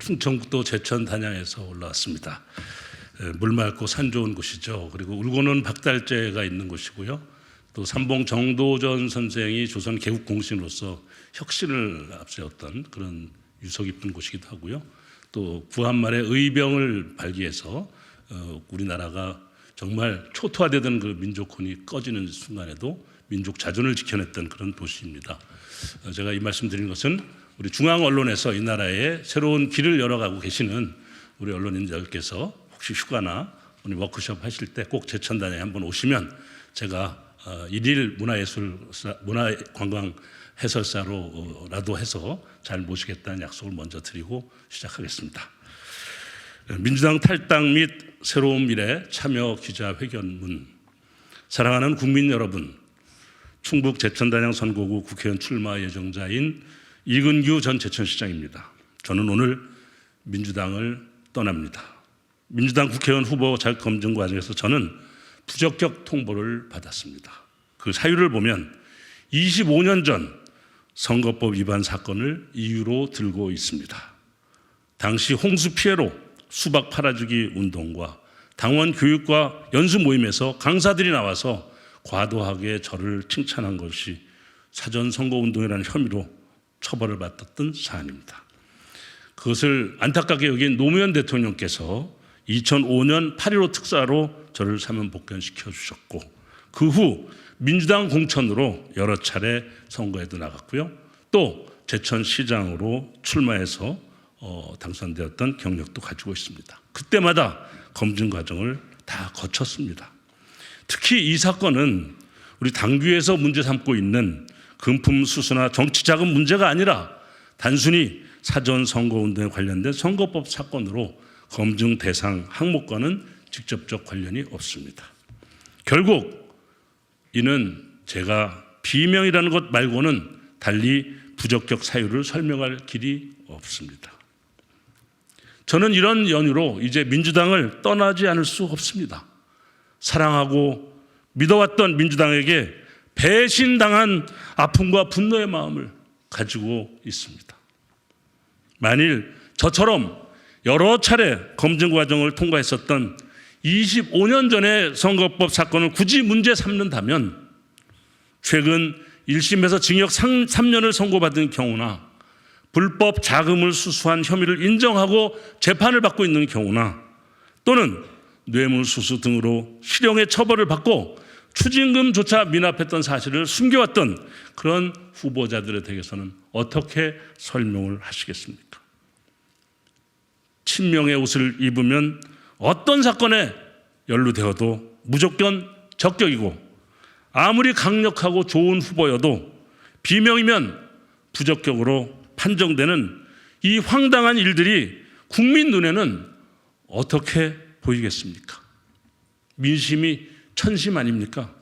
충청북도 제천 단양에서 올라왔습니다. 물 맑고 산 좋은 곳이죠. 그리고 울고는 박달재가 있는 곳이고요. 또 삼봉 정도전 선생이 조선 개국 공신으로서 혁신을 앞세웠던 그런 유서 깊은 곳이기도 하고요. 또 구한말에 의병을 발기해서 우리나라가 정말 초토화되던 그 민족혼이 꺼지는 순간에도 민족 자존을 지켜냈던 그런 도시입니다. 제가 이 말씀 드린 것은 우리 중앙 언론에서 이 나라에 새로운 길을 열어가고 계시는 우리 언론인들께서 혹시 휴가나 워크숍 하실 때 꼭 제천 단양에 한번 오시면 제가 일일 문화관광 해설사로라도 해서 잘 모시겠다는 약속을 먼저 드리고 시작하겠습니다. 민주당 탈당 및 새로운 미래 참여 기자회견문. 사랑하는 국민 여러분, 충북 제천 단양 선거구 국회의원 출마 예정자인 이근규 전 제천시장입니다. 저는 오늘 민주당을 떠납니다. 민주당 국회의원 후보 자격 검증 과정에서 저는 부적격 통보를 받았습니다. 그 사유를 보면 25년 전 선거법 위반 사건을 이유로 들고 있습니다. 당시 홍수 피해로 수박 팔아주기 운동과 당원 교육과 연수 모임에서 강사들이 나와서 과도하게 저를 칭찬한 것이 사전 선거 운동이라는 혐의로 처벌을 받았던 사안입니다. 그것을 안타깝게 여긴 노무현 대통령께서 2005년 8.15 특사로 저를 사면 복권시켜 주셨고, 그 후 민주당 공천으로 여러 차례 선거에도 나갔고요. 또 제천시장으로 출마해서 당선되었던 경력도 가지고 있습니다. 그때마다 검증 과정을 다 거쳤습니다. 특히 이 사건은 우리 당규에서 문제 삼고 있는 금품 수수나 정치자금 문제가 아니라 단순히 사전 선거운동에 관련된 선거법 사건으로 검증 대상 항목과는 직접적 관련이 없습니다. 결국 이는 제가 비명이라는 것 말고는 달리 부적격 사유를 설명할 길이 없습니다. 저는 이런 연유로 이제 민주당을 떠나지 않을 수 없습니다. 사랑하고 믿어왔던 민주당에게 배신당한 아픔과 분노의 마음을 가지고 있습니다. 만일 저처럼 여러 차례 검증 과정을 통과했었던 25년 전의 선거법 사건을 굳이 문제 삼는다면 최근 1심에서 징역 3년을 선고받은 경우나 불법 자금을 수수한 혐의를 인정하고 재판을 받고 있는 경우나 또는 뇌물수수 등으로 실형의 처벌을 받고 추징금조차 미납했던 사실을 숨겨왔던 그런 후보자들에 대해서는 어떻게 설명을 하시겠습니까? 친명의 옷을 입으면 어떤 사건에 연루되어도 무조건 적격이고, 아무리 강력하고 좋은 후보여도 비명이면 부적격으로 판정되는 이 황당한 일들이 국민 눈에는 어떻게 보이겠습니까? 민심이 천심 아닙니까?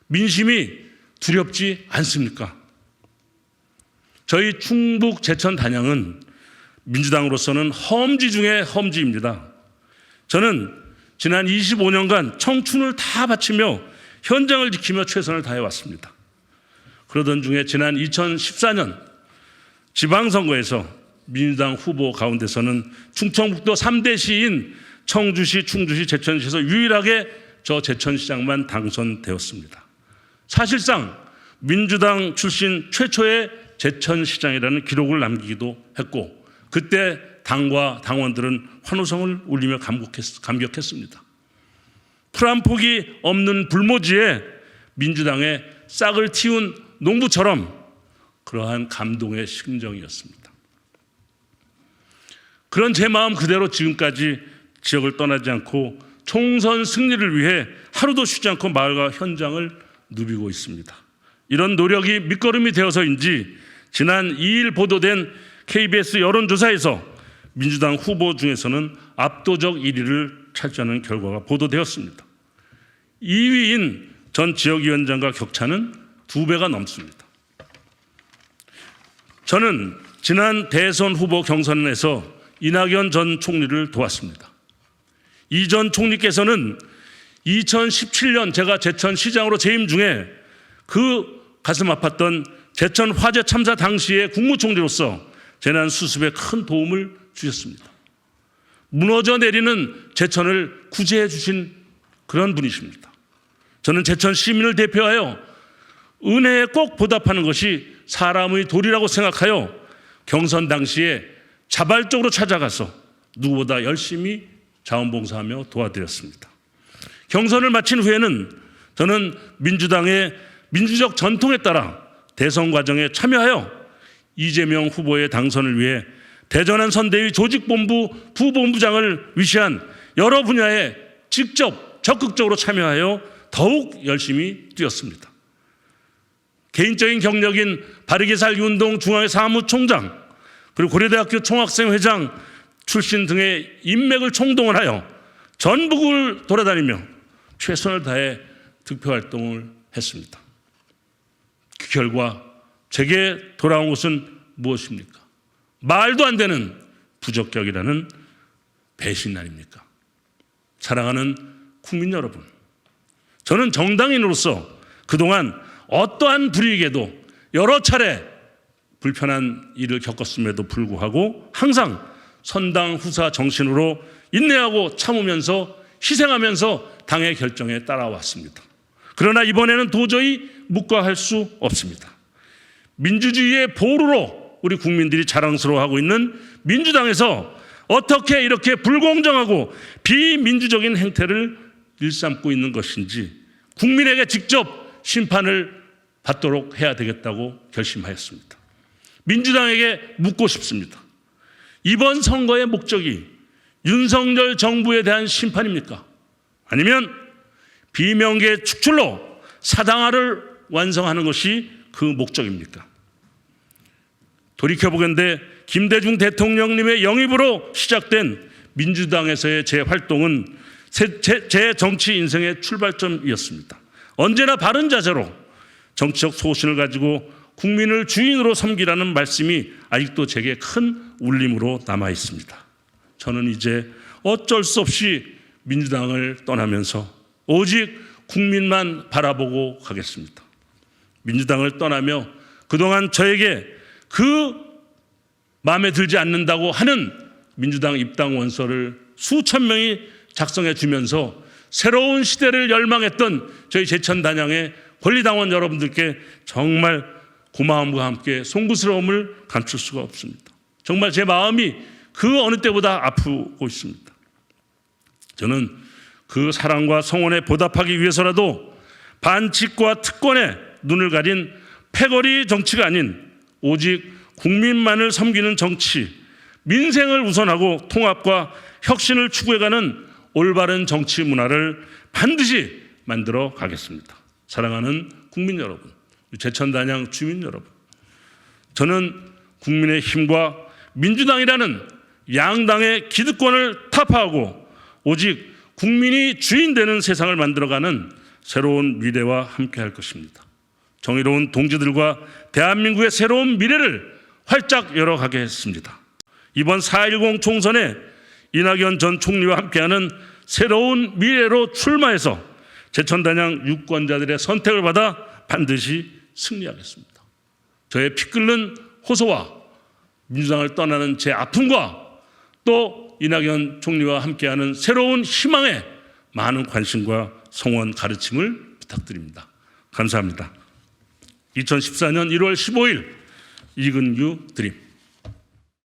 민심이 두렵지 않습니까? 저희 충북 제천 단양은 민주당으로서는 험지 중에 험지입니다. 저는 지난 25년간 청춘을 다 바치며 현장을 지키며 최선을 다해왔습니다. 그러던 중에 지난 2014년 지방선거에서 민주당 후보 가운데서는 충청북도 3대 시인 청주시, 충주시, 제천시에서 유일하게 저 제천시장만 당선되었습니다. 사실상 민주당 출신 최초의 제천시장이라는 기록을 남기기도 했고, 그때 당과 당원들은 환호성을 울리며 감격했습니다. 풀 한 폭이 없는 불모지에 민주당의 싹을 틔운 농부처럼 그러한 감동의 심정이었습니다. 그런 제 마음 그대로 지금까지 지역을 떠나지 않고 총선 승리를 위해 하루도 쉬지 않고 마을과 현장을 누비고 있습니다. 이런 노력이 밑거름이 되어서인지 지난 2일 보도된 KBS 여론조사에서 민주당 후보 중에서는 압도적 1위를 차지하는 결과가 보도되었습니다. 2위인 전 지역위원장과 격차는 2배가 넘습니다. 저는 지난 대선 후보 경선에서 이낙연 전 총리를 도왔습니다. 이 전 총리께서는 2017년 제가 제천시장으로 재임 중에 그 가슴 아팠던 제천 화재 참사 당시에 국무총리로서 재난 수습에 큰 도움을 주셨습니다. 무너져 내리는 제천을 구제해 주신 그런 분이십니다. 저는 제천 시민을 대표하여 은혜에 꼭 보답하는 것이 사람의 도리라고 생각하여 경선 당시에 자발적으로 찾아가서 누구보다 열심히 자원봉사하며 도와드렸습니다. 경선을 마친 후에는 저는 민주당의 민주적 전통에 따라 대선 과정에 참여하여 이재명 후보의 당선을 위해 대전한 선대위 조직본부 부본부장을 위시한 여러 분야에 직접 적극적으로 참여하여 더욱 열심히 뛰었습니다. 개인적인 경력인 바르게 살기 운동 중앙회 사무총장 그리고 고려대학교 총학생회장 출신 등의 인맥을 총동원하여 전국을 돌아다니며 최선을 다해 득표활동을 했습니다. 그 결과 제게 돌아온 것은 무엇입니까? 말도 안 되는 부적격이라는 배신 아닙니까? 사랑하는 국민 여러분, 저는 정당인으로서 그동안 어떠한 불이익에도 여러 차례 불편한 일을 겪었음에도 불구하고 항상 선당 후사 정신으로 인내하고 참으면서 희생하면서 당의 결정에 따라왔습니다. 그러나 이번에는 도저히 묵과할 수 없습니다. 민주주의의 보루로 우리 국민들이 자랑스러워하고 있는 민주당에서 어떻게 이렇게 불공정하고 비민주적인 행태를 일삼고 있는 것인지 국민에게 직접 심판을 받도록 해야 되겠다고 결심하였습니다. 민주당에게 묻고 싶습니다. 이번 선거의 목적이 윤석열 정부에 대한 심판입니까? 아니면 비명계 축출로 사당화를 완성하는 것이 그 목적입니까? 돌이켜보건대 김대중 대통령님의 영입으로 시작된 민주당에서의 제 활동은 제 정치 인생의 출발점이었습니다. 언제나 바른 자세로 정치적 소신을 가지고 국민을 주인으로 섬기라는 말씀이 아직도 제게 큰 울림으로 남아 있습니다. 저는 이제 어쩔 수 없이 민주당을 떠나면서 오직 국민만 바라보고 가겠습니다. 민주당을 떠나며 그동안 저에게 그 마음에 들지 않는다고 하는 민주당 입당 원서를 수천 명이 작성해 주면서 새로운 시대를 열망했던 저희 제천 단양의 권리당원 여러분들께 정말 고마움과 함께 송구스러움을 감출 수가 없습니다. 정말 제 마음이 그 어느 때보다 아프고 있습니다. 저는 그 사랑과 성원에 보답하기 위해서라도 반칙과 특권에 눈을 가린 패거리 정치가 아닌 오직 국민만을 섬기는 정치, 민생을 우선하고 통합과 혁신을 추구해가는 올바른 정치 문화를 반드시 만들어 가겠습니다. 사랑하는 국민 여러분, 제천 단양 주민 여러분, 저는 국민의힘과 민주당이라는 양당의 기득권을 타파하고 오직 국민이 주인 되는 세상을 만들어가는 새로운 미래와 함께할 것입니다. 정의로운 동지들과 대한민국의 새로운 미래를 활짝 열어가게 했습니다. 이번 4.10 총선에 이낙연 전 총리와 함께하는 새로운 미래로 출마해서 제천 단양 유권자들의 선택을 받아 반드시 승리하겠습니다. 저의 피 끓는 호소와 민주당을 떠나는 제 아픔과 또 이낙연 총리와 함께하는 새로운 희망에 많은 관심과 성원 가르침을 부탁드립니다. 감사합니다. 2014년 1월 15일 이근규 드림.